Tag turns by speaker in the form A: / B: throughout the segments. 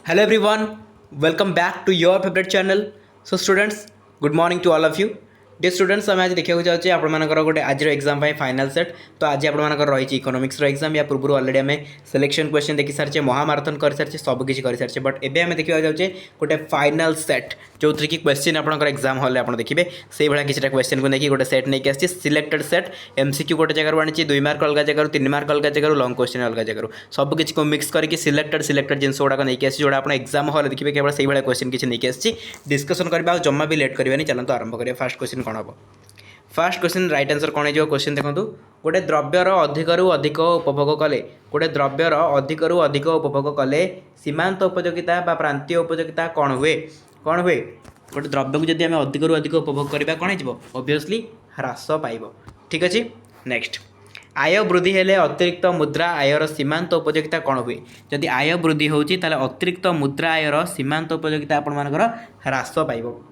A: Hello everyone, welcome back to your favorite channel. So students, good morning to all of you. Dear students, आम आज देखा जाऊँचे आपर गोटे आज exam final set तो आज आप रही इकोनॉमिक्स एग्जाम या पूर्व अलरेडी आम सिलेक्शन क्वेश्चन देखी सारी महामाराथन कर सारी सबकि कर सारी बट एबे आम देखा जाऊँचे गोटे फाइनाल सेट जो थी कि क्वेश्चन आपंकर एग्जाम हॉल आप देखिए से भाया किसी क्वेश्चन को लेकिन गोटे सेट नहीं आसी सिलेक्टेड सेट एमसीक्यू गोटे जगह आनी 2 मार्क अलग जगह 3 मार्क अलग जगह लंग क्वेश्चन अलग जगह सबकि को मिक्स करके सिलेक्टेड जिन गुड़ाक नहीं आसी जोड़ा आप एग्जाम हॉल देखिए केवल से भाया क्वेश्चन किसी नहीं आसी डिस्कसन करवा जमा भी लेट करवानी चलते आरंभ करिए फास्ट क्वेश्चन कौन हम फास्ट क्वेश्चन राइट आंसर कौन हो क्वेश्चन देखो गोटे द्रव्यर अधिकरू अधिक उपभोग कले गोटे द्रव्यर अधिकरू अधिक उपभोग कले सीमांत उपयोगिता बा प्रांतीय उपयोगिता कौन हुए गोटे द्रव्य को जब आम अधिकरू अधिक उपभोग करवा कौन हो ऑब्वियसली ह्रास पाइब ठीक अच्छे नेक्स्ट आय वृद्धि हेले अतिरिक्त मुद्रा आयर सीमांत उपयोगिता कौन हुए जदि आय वृद्धि होती अतिरिक्त मुद्रा आयर सीमांत उपयोगिता आपर ह्रास पाइब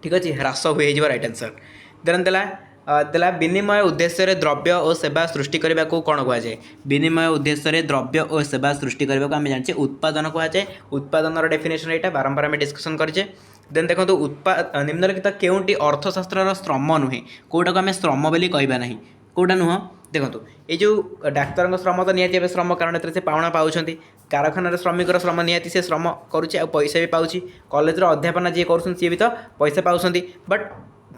A: ठीक अच्छे ह्रास हुए राइट आंसर देन देला विनिमय उद्देश्य द्रव्य और सेवा सृष्टि करने को कौन कहुए विनिमय उद्देश्य द्रव्य और सेवा सृष्टि करने को आम जानते उत्पादन कहुए उत्पादन डेफिनेशन यहाँ बारंबार आम डिस्कसन करें देन देखो निम्नलिखित केउंटी अर्थशास्त्र श्रम नुहे कौटा को आम श्रम बोली कहना ना कौटा नुह देखो ये जो डाक्तर श्रम तो निहती श्रम कारण से पाउना पाँच कारखाना श्रमिक श्रम निहती से श्रम करुच्चे पैसा भी पाँच कॉलेज अध्यापना जी कर सी भी तो पैसा पाँच बट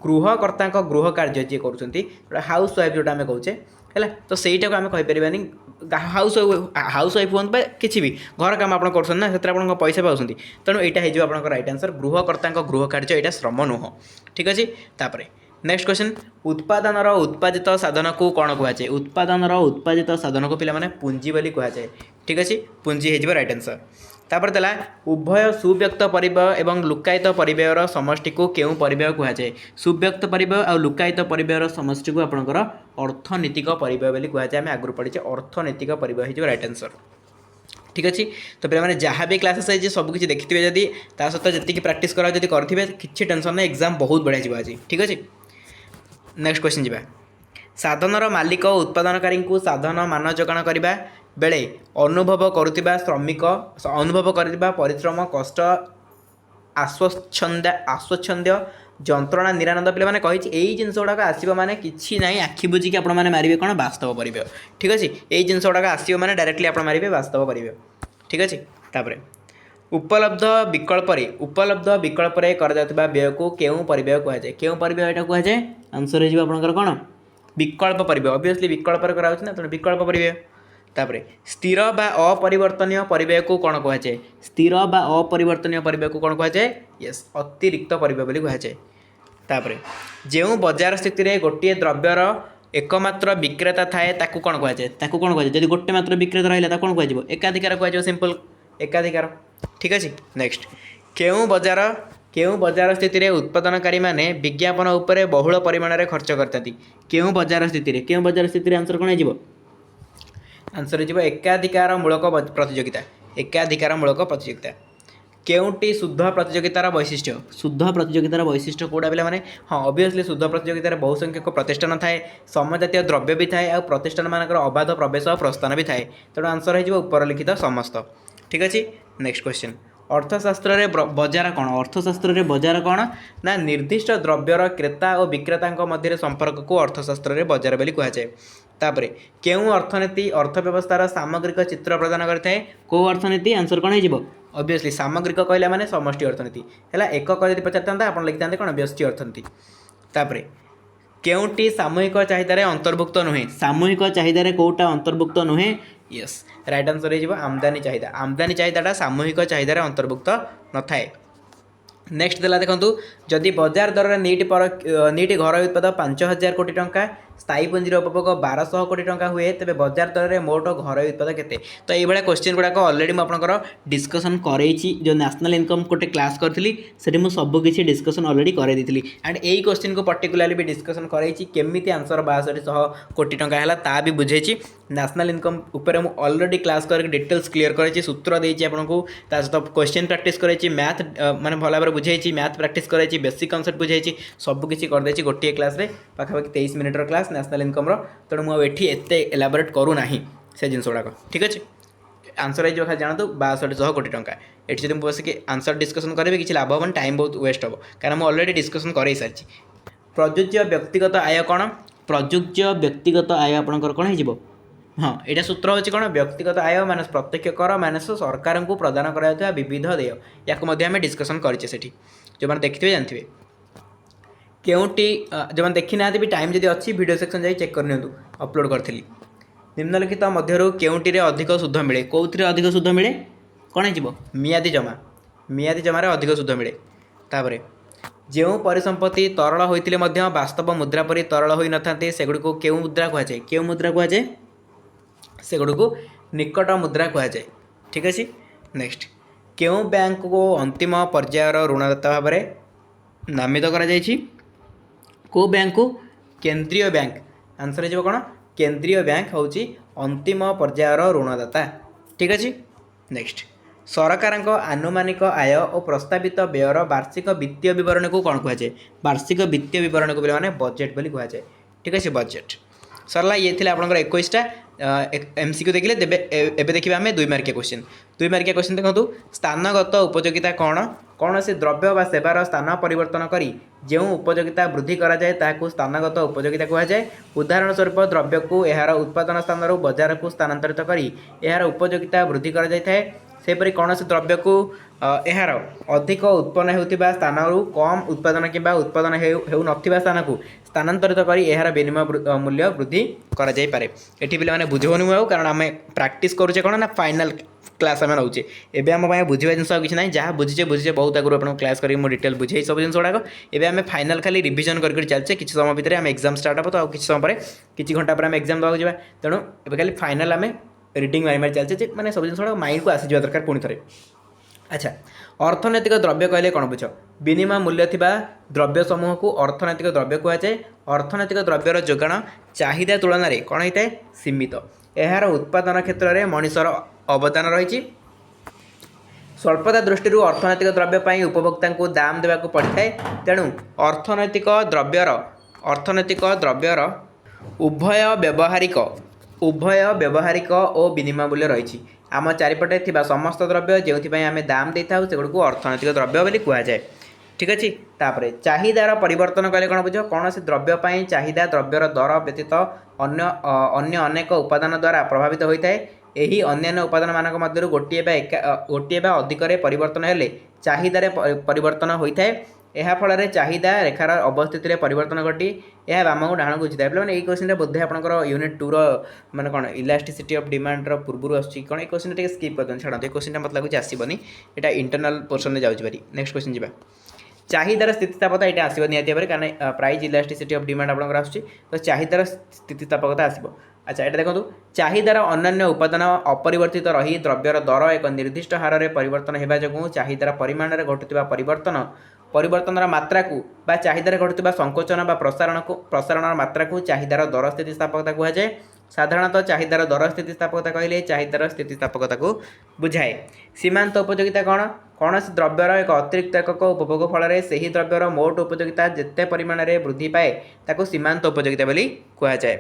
A: गृहकर्ता गृह कार्य जी कर हाउस वाइफ जोटा आम कहे है तो सहीटा को आम कहीपर हाउस वाइफ हूँ किसी भी घर काम आप कर पैसा पाँच तेणु यहाँ हो राइट आंसर गृहकर्ता गृह कार्य यहाँ श्रम नुह ठीक अच्छे तापर नेक्स्ट क्वेश्चन उत्पादन उत्पादित साधन को कौन कहुए उत्पादन उत्पादित साधन को पे पुंजी बोली कहुए ठीक अच्छे पुंजी हो राइट आंसर तापर देला उभय सुव्यक्त परिव्यय एवं लुकायित परिव्ययर समष्टि को केउं परिव्यय कहुए सुव्यक्त परिव्यय और लुकायित परिव्ययर समष्टि को आपंकर अर्थनैतिक परिव्यय बोली कहुए आम आगु पढ़ी अर्थनैतिक परिव्यय हो राइट आंसर ठीक अच्छे तो पे जहाँ भी क्लासेस है सबकि देखिए जदि ता सहित जी प्राक्ट करा करेंगे किसी टेंशन नहीं एग्जाम बहुत बढ़िया जी आज ठीक अच्छे नेक्स्ट क्वेश्चन जी साधनर मालिक उत्पादनकारी को साधन मान जोगाण करने बेले अनुभव करुवा श्रमिक अनुभव करवा परिश्रम कष्ट आस्वच्छंद्य जंत्रणा निरानंद पे मैंने कही यही जिन गुड़ाक आसो मैंने कि ना आखि बुझिकी आप मारे कौन वास्तव परिव्यय ठीक अच्छे यही जिन गुड़ाक आसो मैंने डायरेक्टली आप मारे वास्तव परिव्यय ठीक अच्छे तापर उपलब्ध विकल्प कर व्यय को केउं परिव्यय कहुए केउं परिव्यय यहाँ कहुए आंसर हो कौन विकल्प परिव्यय ऑब्वियसली विकल्प कराऊँ ना तेणु विकल्प परिव्यय तापर स्थिर बा अपरिवर्तनीय परिव्यय को कौन कहुए स्थिर बा अपरिवर्तनीय परिव्यय को कौन कहुए यस अतिरिक्त परिव्यय बोली कहुए तापर जो बजार स्थित में गोटे द्रव्यर एकमात्र विक्रेता थाए ताकू कौन कहुए जब गोटे मात्र विक्रेता रहा कौन कह एकाधिकार कह सिंपल एकाधिकार ठीक अच्छे नेक्स्ट केउं बजार स्थित में उत्पादनकारी माने विज्ञापन उपरे बहुल परिमाण में खर्च करता केउं बजार स्थित आंसर कौन हो आंसर हो एकाधिकार मूलक प्रतियोगिता केउंटी शुद्ध प्रतियोगितार वैशिष्ट्य कौटा पे मैंने हाँ ऑब्वियसली शुद्ध प्रतियोगितार बहुसंख्यक प्रतिष्ठान थाए समजातीय द्रव्य भी थाए और प्रतिष्ठान मानकर अबाध प्रवेश और प्रस्थान भी थाए तेणु आंसर हो उपरलिखित समस्त ठीक अच्छे नेक्स्ट क्वेश्चन अर्थशास्त्र रे बजार कौन ना निर्दिष्ट द्रव्यर क्रेता और विक्रेता मध्य संपर्क को अर्थशास्त्र रे बजार बोली कहुए तापर केउं अर्थनीति अर्थव्यवस्थार सामग्रिक चित्र प्रदान करता है कौ अर्थनीति आंसर कौन हो ऑब्वियसली सामग्रिक कहला माने समष्टि अर्थनीति है एकक यदि पचार आप लिखिता कौन व्यष्टि अर्थनीति तापर केउंटी सामूहिक चाहिदार अंतर्भुक्त नुहे सामूहिक चाहिदार कौटा अंतर्भुक्त नुहे यस राइट आंसर हो आमदानी चाहिदाटा सामूहिक चाहिदार अंतर्भुक्त न थाए नेक्स्ट देला देखो जदि बजार दर में नीट घर उत्पाद 5000 कोटी टंका स्थायी पुंजीर उपभोग 1200 कोटी टंका हुए तेज बजार दर में मोट घर उत्पाद केते तो ये क्वेश्चन गुड़ाक अलरेडी मुझे डिस्कसन करेची जो नेशनल इनकम गोटे क्लास करी से सबकि डिस्कसन अलरेडी करदेली एंड यही क्वेश्चन को पर्टिकुलाली भी डिस्कसन करेची केमी आंसर 6200 कोटी टंका है ता भी बुझेची नेशनल इनकम उपर मुझे अलरेडी क्लास कर डिटेल्स क्लीयर करेची सूत्र देती आपको सहित क्वेश्चन प्रैक्टिस करेची मैथ माने भल भाव बुझे मैथ प्रैक्टिस करेची बेसिक कॉन्सेप्ट बुझे सबकि करदे गोटे क्लास रे पाखापाखि 23 मिनिटर क्लास नेशनल इनकम तेणु मुझे एटी एत एलाबोरेट करूना से जिन गुड़ाक ठीक अच्छे आंसर हो खाली जानतु 6200 कोटी टंका। ये जब बस कि आंसर डिस्कसन करेंगे किसी लाभ हेन टाइम बहुत वेस्ट हम कारण मुझे अलरेडी डिस्कसन कर सारी। प्रযোज्य व्यक्तिगत आय कौन प्रযোज्य व्यक्तिगत आय आपंकर कौन हो हाँ यहाँ सूत्र होची कौन व्यक्तिगत आय माइनस प्रत्यक्ष कर माइनस सरकार को प्रदान कराया विविध देय या आम डिस्कसन करें जो मैंने देखिए जानते केउटी जो मैंने देखी ना भी टाइम जब अच्छी वीडियो सेक्शन जाई चेक कर अपलोड करी निम्नलिखित मध्य केउटी अधिक सुध मिले कौन अधिक सुध मिले कौन हो मियादी जमार अधिक सुध मिले तापर जो परिसंपत्ति तरल होते वास्तव मुद्रा परी तरल हो न था सेगुड़ी को क्यों मुद्रा कहुए क्यों मुद्रा कहुए सेगुड़ी को निकट मुद्रा कहुए ठीक अच्छे। नेक्स्ट क्यों बैंक को अंतिम पर्यायर ऋणदाता भाव में नामित को बैंक को केंद्रीय बैंक आंसर हो कौन केंद्रीय बैंक हूँ अंतिम पर्यायर ऋणदाता ठीक अच्छे। नेक्स्ट सरकार आनुमानिक आय और प्रस्तावित व्ययर वार्षिक वित्तीय विवरण को कौन कहुए वार्षिक वित्तीय विवरण को मैंने बजेट बोली कहुए ठीक अच्छे। बजेट सरला ये थे आपंकर 21टा एमसीक्यू देखिले एबे देखिए आम 2 मार्किया क्वेश्चन देखो स्थानगत उपयोगिता कौन कौन से द्रव्य व सेवार स्थान परिवर्तन करी जो उपयोगिता वृद्धि कराए ताकू स्थानगत उपयोगिता कहुए। उदाहरण स्वरूप द्रव्य को यार उत्पादन स्थान बजार को स्थानांतरित करी यार उपयोगिता वृद्धि कराए सेपरी कौन से द्रव्य को यार अधिक उत्पन्न होता स्थान कम उत्पादन कि उत्पादन हो ना स्थान को स्थानांतरित कर यार विनिमय मूल्य वृद्धि कराई पारे। ये पे बुझेनि मुझे कारण आम प्राक्ट करुचे कौन ना फाइनाल क्लास आम नौचे एवं आम बुझा जिन किसी ना जहाँ बुझे बहुत आगुरी आप क्लास कर डिटेल बुझे सब जिन गुड़ाक एवं फाइनाल खाली रिविजन कर चलचे किसी समय भितर आम एग्जाम स्टार्ट हम तो किसी समय पर किसी घंटा पर आम एग्जाम देवाक जावा तेणु ए खाली फाइनाल आम रिडिंग मारी मारी चलचे मैंने सब जिन माइंड को आसीजा दरकार पुणी थे। अच्छा अर्थनैतिक द्रव्य कहले कौन बुझ विनिमय मूल्य थिबा द्रव्य समूह को अर्थनैतिक द्रव्य कहुए। अर्थनैतिक द्रव्यर जोगाण चाहिदा तुलन में कौन होता है सीमित यार उत्पादन क्षेत्र में मनुष्यर अवदान रही स्वल्पता दृष्टि अर्थनैतिक द्रव्य पर उपभोक्ता को दाम देवाक पड़ता है तेणु अर्थनैतिक द्रव्यर उभय व्यावहारिक और विनिमय मूल्य रही आम चारिपटे थिबा समस्त द्रव्य जो आम दाम दे था सेगुड़ को अर्थनैतिक द्रव्य बोली कहुए ठीक अच्छे। तापर चाहिदार परिवर्तन कले कौन बुझ कौन से द्रव्य पर चाहिदा द्रव्यर दर व्यतीत अन्य अनेक उपादान द्वारा प्रभावित होता है यही अन्य उपादान मानक मध्य गोटे अधिक परिवर्तन हेले चाहिदार परिवर्तन होता है यह फल चाहिदा रेखार अवस्थित परिवर्तन घटी यह बाम को डाण को बुझी था पे क्वेश्चन बोधे आपंकर यूनिट 2 मैंने कौन इलास्टिसिटी ऑफ डिमांड पूर्व आसूँ कौन क्वेश्चन टे स्किप कर छाड़ क्वेश्चन मतलब लगे आसबनी यहाँ इंटरनल पोर्सन में जाऊँगी पारी। नेक्स्ट क्वेश्चन जी चाहिदार स्थितिस्थापकता ये आसो निहती भाव कारण प्राइज इलास्टिसिटी ऑफ डिमांड आपंकर आसूँ तो चाहिदार स्थितिस्थापकता आसो। अच्छा ये देखो चाहिदार अन्य उपादान अपरिवर्तित रही द्रव्यर दर एक निर्दिष्ट हार में परिवर्तन होगा जो चाहिदार परिमाण में घटुवा परिवर्तन मात्रा को बा चाहिदार घटुवा संकोचन बा प्रसारण मात्रा को चाहिदार दर स्थितिस्थापकता कहुए। साधारणतः चाहिदार दर स्थितिस्थापकता कहले चाहिदार स्थितिस्थापकता को बुझाए। सीमांत उपयोगिता कौन कौन से द्रव्यर एक अतिरिक्त एकक उपभोग फल से ही द्रव्यर मोट उपयोगिता जिते परिमाण में वृद्धि पाए ताको सीमांत उपयोगिता बोली कहुए।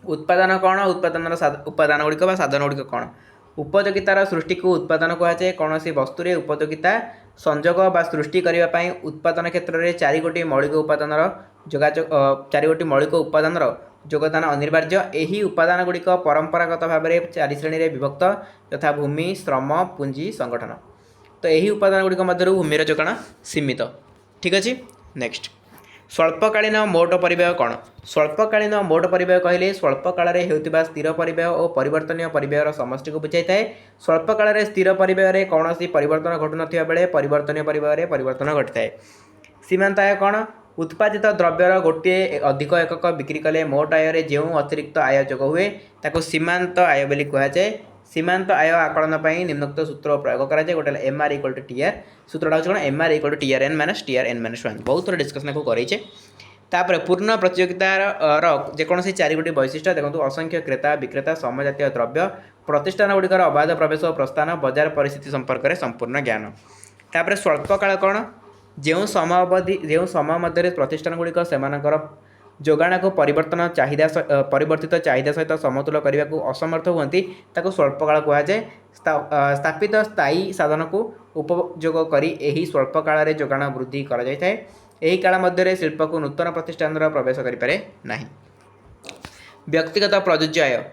A: उत्पादन कौन उपादान गुड़िक साधन गुड़िक कौन उपयोगितार सृष्टि को उत्पादन कहुए। कौन सी वस्तुरे उपयोगिता संजोग बा सृष्टि करने उत्पादन क्षेत्र में 4 गोटी मौलिक उपादान जोगाजोग 4 गोटी मौलिक उपादान योगदान अनिवार्य। यही उपादान गुड़िक परंपरागत भाव में 4 श्रेणी में विभक्त यथा भूमि श्रम पुंजी संगठन तो यही उपादान गुड़िक मध्य भूमिर जोगाण सीमित ठीक अच्छे। नेक्स्ट स्वल्पकालीन मोट परिव्यय कौन स्वल्पकालीन मोट परिव्यय कहले स्वल्पकाल होता स्थिर परिव्यय और परिवर्तनीय परिव्ययर समष्टि को बुझाई थाए। स्वल्पकाल स्थिर परिव्यय कौन सी परिवर्तन घटु ना बेले परिवर्तनीय परिव्यय परिवर्तन घटी थाए। सीमांत आय कौन उत्पादित द्रव्यर गोटे अधिक एकक बिक्री कले मोट आय जो अतिरिक्त आय जोग हुए ताको सीमांत आय बोली कहुए। सीमांत आय आकलन पर निम्नोक्त सूत्र प्रयोग कराए गोटे एमआर इक्वल टू टीआर सूत्रटा हूँ कौन MR equal to TR N minus 1 बहुत थोड़ा डिस्कसन को करेचे। तापर पूर्ण प्रतियोगितार जेकोसी 4 गोटी वैशिष्ट्य देखो असंख्य क्रेता विक्रेता समजातीय द्रव्य प्रतिष्ठान गुड़िकर अबाध प्रवेश और प्रस्थान बजार परिस्थिति संपर्क में संपूर्ण ज्ञान। तापर स्वल्पकाल कौन जो समय मध्य प्रतिष्ठान गुड़िक जोगाण को परिवर्तित चाहिदा सहित समतुल करने को असमर्थ हुअन्ति ताको स्वल्पकाल कहुए। स्थापित स्थायी साधन को उपयोग करी एही स्वल्पकाल रे जोगाण वृद्धि करा जाय थाए। एही काल मध्य शिल्प को नूतन प्रतिष्ठान प्रवेश करि पारे नाही। व्यक्तिगत प्रयोज्य आय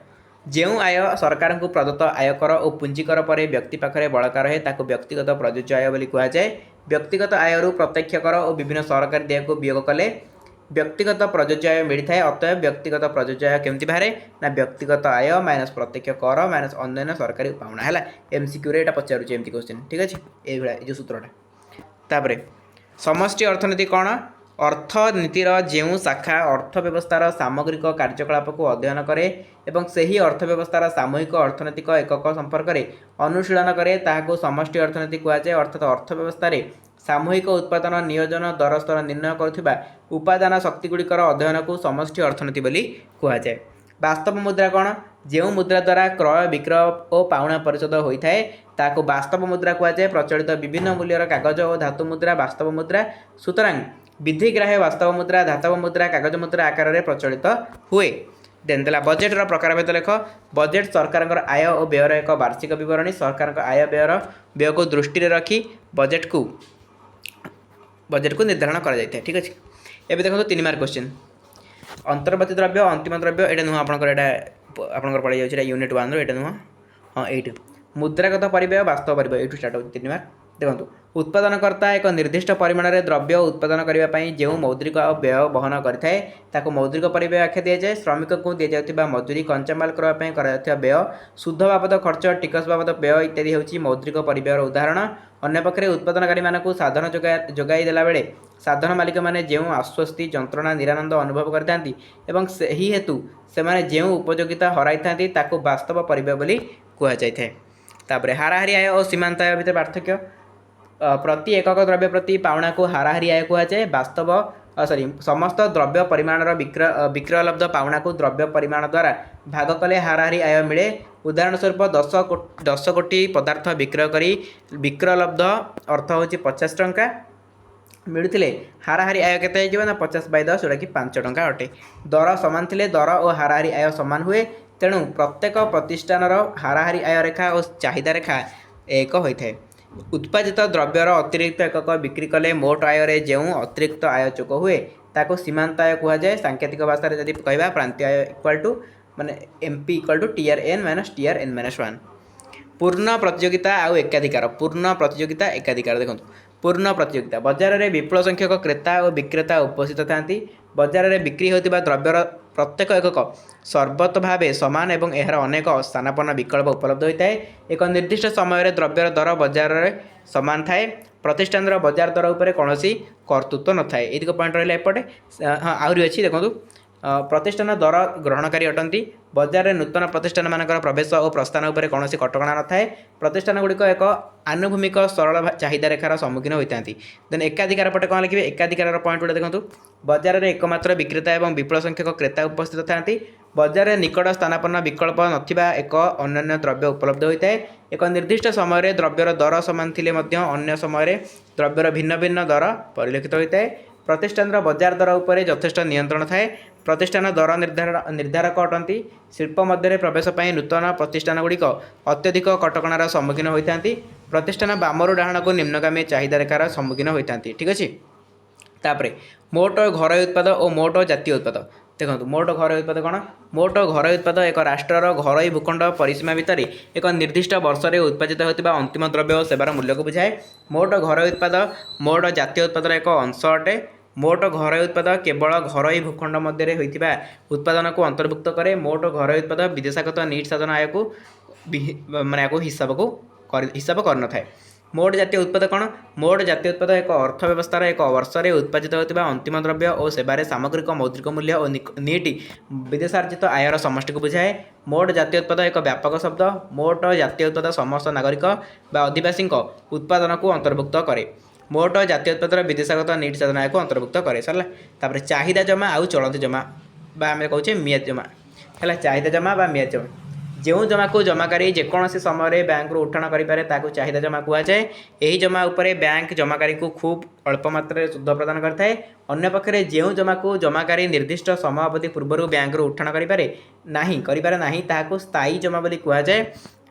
A: जो आय सरकार को प्रदत्त आयकर और पुंजीकर पर व्यक्ति पाखे बड़का रहे ताको व्यक्तिगत प्रयोज्य आय बोली कहुए। व्यक्तिगत आयरु प्रत्यक्ष कर और विभिन्न सरकारी देय को वियोग कले व्यक्तिगत प्रयोज्य आय मिलता है। अतएव व्यक्तिगत प्रयोज्य आय केमती बाहर ना व्यक्तिगत आय माइनस प्रत्यक्ष कर माइनस अन्य सरकारी पाउना है। एमसीक्यू रे एटा पचारुचे एमती क्वेश्चन ठीक अच्छे ये जो सूत्रटा। तापर समष्टि अर्थनीति कौन अर्थनीतिर जो शाखा अर्थव्यवस्थार सामग्रिक कार्यकलाप को अध्ययन करे एवं सही अर्थव्यवस्थार सामूहिक अर्थनैतिक एकक संपर्क में अनुशीलन करे ताहाको समष्टि अर्थनीति कहुए। अर्थात अर्थव्यवस्था सामूहिक उत्पादन नियोजन दर स्तर निर्णय करुवा उपादान शक्तिगुड़िकर अध्ययन को समष्टि अर्थनीति बोली कहुए। वास्तव मुद्रा कौन जो मुद्रा द्वारा क्रय विक्रय और पाउना परिशोध होता है ताको वास्तव मुद्रा कहुए। प्रचलित विभिन्न मूल्यर कागज और धातु मुद्रा वास्तव मुद्रा सुतरां विधिग्राह्य वास्तव मुद्रा धातव मुद्रा कागज मुद्रा आकार में प्रचलित हुए। देन देला बजेटर प्रकारभेद लेख। बजेट सरकार आय और व्ययर एक वार्षिक विवरणी सरकार आय व्यय को दृष्टि रखी बजेट को निर्धारण करा जायते ठीक अच्छे। एबे देखो 3 मार्क क्वेश्चन अंतर्वर्ती द्रव्य अंतिम द्रव्य एटा नुह आपंकर पड़ जाए यूनिट 1 रो एटा नुह हाँ ये मुद्रागत परिव्यय वास्तव परिव्यय ये स्टार्ट हो 3 मार्क। देखो उत्पादनकर्ता एक निर्दिष्ट परिमाण में द्रव्य उत्पादन करने जो मौद्रिक व्यय बहन करें मौद्रिक परिव्यय आख्या दि जाए। श्रमिक को दि जाता मजूरी कंचामाल करने व्यय शुद्ध बाबद खर्च टिकस बाबद व्यय इत्यादि होची मौद्रिक परिव्ययर उदाहरण। अन्य पक्षे उत्पादनकारी मानक साधन जोगाई देला बेले साधन मालिक माने जो आश्वस्ति जंत्रणा निरानंद अनुभव करथांती एवं सही हेतु से जो उपयोगिता हराई थांती ताको वास्तव परिव्यय बोली कहा जाए। तापरे हाराहारी आय और सीमांत आय भितर पार्थक्य प्रति एकक द्रव्य प्रति पावना को हाराहारी आय कहुए। वास्तव समस्त द्रव्य परिमाण विक्रय लब्ध पावना को द्रव्य परिमाण द्वारा भाग कले हाराहारी आय मिले। उदाहरण स्वरूप 10 कोटी पदार्थ विक्रय करी विक्रय लब्ध अर्थ हूँ 50 टंका मिलुथिले हाराहारी आय केते हो ना 50/10 जोटा कि 5 टंका अटे। दर समान थिले दर और हाराहारी आय समान हुए तेणु प्रत्येक प्रतिष्ठान हाराहारी आय रेखा और चाहिदा रेखा एक होता है। उत्पादित द्रव्यर अतिरिक्त एकक बिक्री कले मोट आय रे जो अतिरिक्त आय चोक हुए ताको सीमांत आय कहुए। सांकेतिक भाषा जब कह प्रांतीय आय इक्वाल टू माने MP equal to TRN minus TRN minus 1। पूर्ण प्रतियोगिता आउ एकाधिकार पूर्ण प्रतियोगिता एकाधिकार देखो पूर्ण प्रतियोगिता बाजार में विपुल संख्यक क्रेता और विक्रेता उपस्थित था। बाजार में बिक्री होता द्रव्यर प्रत्येक एकक सर्वत भाव सामान एवं एहार अनेक स्थानापन्न विकल्प उपलब्ध होता है। एक निर्दिष्ट समय द्रव्यर दर बाजार में सामान थाए प्रतिष्ठान बाजार दर उपर कौन कर्तृत्व न थाए। ये पॉइंट रहा एपटे हाँ आहरी अच्छी देखो प्रतिष्ठान दर ग्रहणकारी अटंती बाजार में नूतन प्रतिष्ठान मान प्रवेश और प्रस्थान उपर कौन कटकणा न थाए। प्रतिष्ठान गुड़िक एक आनुभूमिक सरल चाहिदा रेखार सम्मुखीन होता। देन एकाधिकार पटे कौन लिखे एकाधिकार पॉइंट गुड़ा देखो बाजार में एकमात्र विक्रेता और विपुल संख्यक क्रेता उपस्थित था। बाजार में निकट स्थानापन्न विकल्प नथिबा एक अन्य द्रव्य उपलब्ध होता है। एक निर्दिष्ट समय द्रव्यर दर सामान थिले मध्य अन्य समय द्रव्यर भिन्न भिन्न दर परिलक्षित होता है। प्रतिष्ठान बाजार दर उपर यथेष्ट नियंत्रण थाए। प्रतिष्ठान दर निर्धारक अटंती। शिल्प मध्य प्रवेश पर नूतन प्रतिष्ठान गुड़िक अत्यधिक कटकणार सम्मुखीन होता। प्रतिष्ठान बामरू डाहण को निम्नगामी चाहिदा रेखार सम्मुखीन होता ठीक अच्छे। तापर मोट घर उत्पाद और मोट जातीय उत्पाद देखो मोट घर उत्पाद कौन मोट घर उत्पाद एक राष्ट्रर घर भूखंड परिसीमा भितर एक निर्दिष्ट वर्ष में उत्पादित होता अंतिम द्रव्य और सेवार मूल्य को बुझाए। मोट घर उत्पाद मोट जातीय उत्पादर एक अंश अटे। मोट घर उत्पाद केवल घर भूखंड मध्य होता उत्पादन को अंतर्भुक्त करे। मोट घर उत्पाद विदेशागत नीट साधन आय को माने हिसाब कर न थाए। मोट जातीय उत्पाद कौन मोट जातीय उत्पाद एक अर्थव्यवस्थार एक वर्ष में उत्पादित होता अंतिम द्रव्य और सेवार सामग्रिक मौद्रिक मूल्य और नीट विदेशार्जित आयर समष्टि को बुझाए। मोट जातीय उत्पाद एक व्यापक शब्द। मोट जातीय उत्पाद समस्त नागरिक बा आदिवासी उत्पादन को अंतर्भुक्त करे। मोट जातीय उत्पादर विदेशागत नीट साधन आय को अंतर्भुक्त करे सरला। तापर चाहिदा जमा आउ चलती जमा बा आम कहे मियाद जमा है चाहिदा जमा बा मियाद जमा जो जमा को जमाकारी जेकोसी समय बैंक रू उठाण करें चाहिदा जमा कहुए। यही जमा उपरे बैंक जमाकारी को खूब अल्प मात्रा सुध प्रदान करता है। अन्य पक्षे जो जमा को जमाकारी निर्दिष्ट समय अवधि पूर्व बैंक रू उठाण करें ताकू स्थायी जमा बोली कहुए।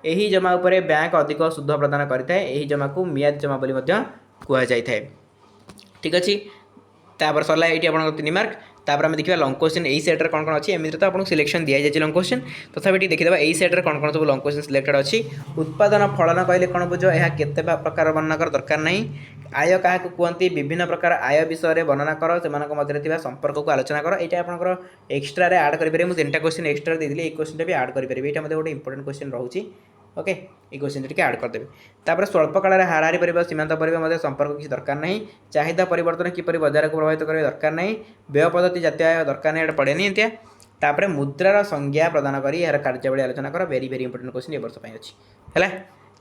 A: यही जमा उपरे बैंक अधिक सुध प्रदान करता है। यही जमा को मियाद जमा बोली कहुए। ठीक अच्छे तापर सरला ये आप 3 मार्क। तापर आम देखा लंग क्वेश्चन यही सेट्रे कौन कौन अच्छी एमती तो आपको सिलेक्शन दी जाए लंग क्वेश्चन तथापि देखीदा यही सेट्रे कौन कौन सब लंग क्वेश्चन सिलेक्टेड अच्छी। उत्पादन फलन कहले कौन बुझ यह केते प्रकार वर्णना कर दरकार नहीं। आय क्या कहते विभिन्न प्रकार आय विषय वर्णना कर से संपर्क को आलोचना कर। यहाँ आपंकर एक्सट्रा आड करेंगे मुझे 3टा क्वेश्चन एक्सट्रा देती क्वेश्चन भी आड करेंगे। यहाँ मतलब गोटे इंपोर्टेंट क्वेश्चन रोचे ओके ये क्वेश्चन टी आड करदेवे। तापर स्वल्प काल में हाराहारी पर सीमांत पर संपर्क किसी दरकार नहीं। चाहिदा परिवर्तन किपर बजार को प्रभावित करने दरकार नहीं। व्यय पद्धति जातीय आय दरकार नहीं पड़े नहीं एंतिया। तापर मुद्रार संज्ञा प्रदान कर यार कार्यावली आलोचना कर। वेरी वेरी इंपोर्टेंट क्वेश्चन ये वर्ष अच्छी है।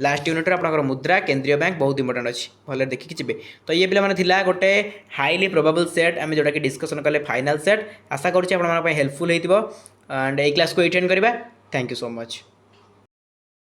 A: लास्ट यूनिट आपंकर मुद्रा केंद्रीय बैंक बहुत इंपोर्टेंट अच्छी भले देखिए जी। तो ये पे गोटे हाईली प्रोबेबल सेट आम जोटा कि डिस्कसन कले फाइनल सेट आशा करुँच आप हेल्पफुल होती एंड ये क्लास को अटेंड करवा। Thank you so much.